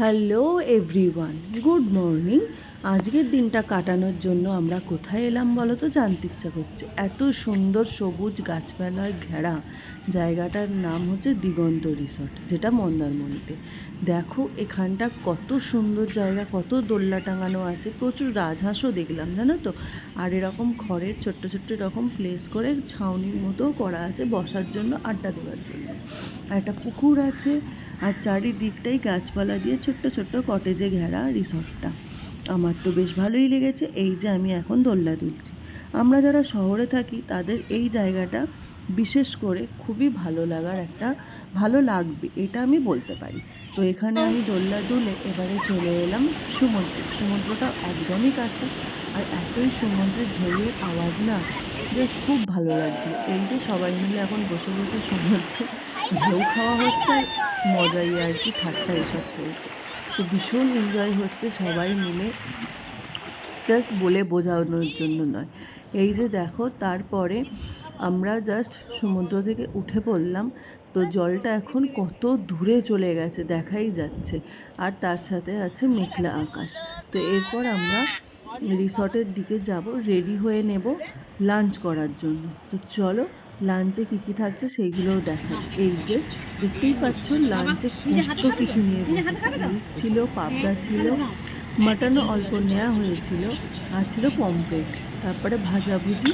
Hello everyone, good morning. আজকের দিনটা কাটানোর জন্য আমরা কোথায় এলাম বলো তো? জানতে ইচ্ছা করছে। এত সুন্দর সবুজ গাছপালায় ঘেরা জায়গাটার নাম হচ্ছে দিগন্ত রিসর্ট, যেটা মন্দারমণিতে। দেখো এখানটা কত সুন্দর জায়গা, কত দোলনা টাঙানো আছে, প্রচুর রাজহাঁসও দেখলাম জানো তো। আর এরকম খড়ের ছোট্ট ছোট্ট এরকম প্লেস করে ছাউনির মতো করা আছে বসার জন্য, আড্ডা দেওয়ার জন্য। আর একটা পুকুর আছে, আর চারিদিকটাই গাছপালা দিয়ে ছোট্ট ছোট্ট কটেজে ঘেরা রিসর্টটা। আমার তো বেশ ভালোই লেগেছে। এই যে আমি এখন দোলনা দুলছি। আমরা যারা শহরে থাকি তাদের এই জায়গাটা বিশেষ করে খুবই ভালো লাগার একটা, ভালো লাগবে এটা আমি বলতে পারি। তো এখানে আমি দোলনা দুলে এবারে চলে এলাম সমুদ্রটা একদমই কাছে। আর এতই সমুদ্রের ঢেউয়ের আওয়াজ না, জাস্ট খুব ভালো লাগছে। এই যে সবাই মিলে এখন বসে বসে সমুদ্রে ঢেউ খাওয়া হচ্ছে, মজাই আর কি, ঠাট্টা এসব চলছে। তো ভীষণ এনজয় হচ্ছে সবাই মিলে, জাস্ট বলে বোঝানোর জন্য নয়। এই যে দেখো, তারপরে আমরা জাস্ট সমুদ্র থেকে উঠে পড়লাম। তো জলটা এখন কত দূরে চলে গেছে দেখাই যাচ্ছে, আর তার সাথে আছে মেঘলা আকাশ। তো এরপর আমরা রিসর্টের দিকে যাব, রেডি হয়ে নেব লাঞ্চ করার জন্য। তো চলো লাঞ্চে কী কী থাকছে সেইগুলোও দেখাই। এই যে দেখতেই পাচ্ছ, লাঞ্চে কত কিছু নিয়ে বসেছে। ইলিশ ছিল, পাবদা ছিল, মাটনও অল্প নেওয়া হয়েছিল, আর ছিল পমফ্রেট, তারপরে ভাজাভুজি,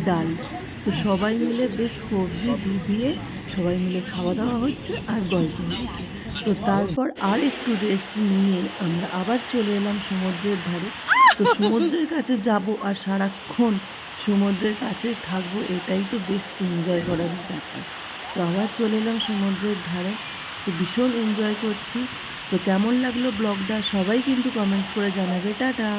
ডাল। তো সবাই মিলে বেশ সবজি দিয়ে সবাই মিলে খাওয়া দাওয়া হচ্ছে আর গল্প হচ্ছে। তো তারপর আর একটু রেস্ট নিয়ে আমরা আবার চলে এলাম সমুদ্রের ধারে। তো সমুদ্রের কাছে যাব আর সারাক্ষণ সমুদ্রের কাছে থাকবো, এটাই তো বেশ এনজয় করার ব্যাপার। তো আবার চলে এলাম সমুদ্রের ধারে। তো ভীষণ এনজয় করছি। তো কেমন লাগলো ব্লগটা সবাই কিন্তু কমেন্টস করে জানাবে। টাটা।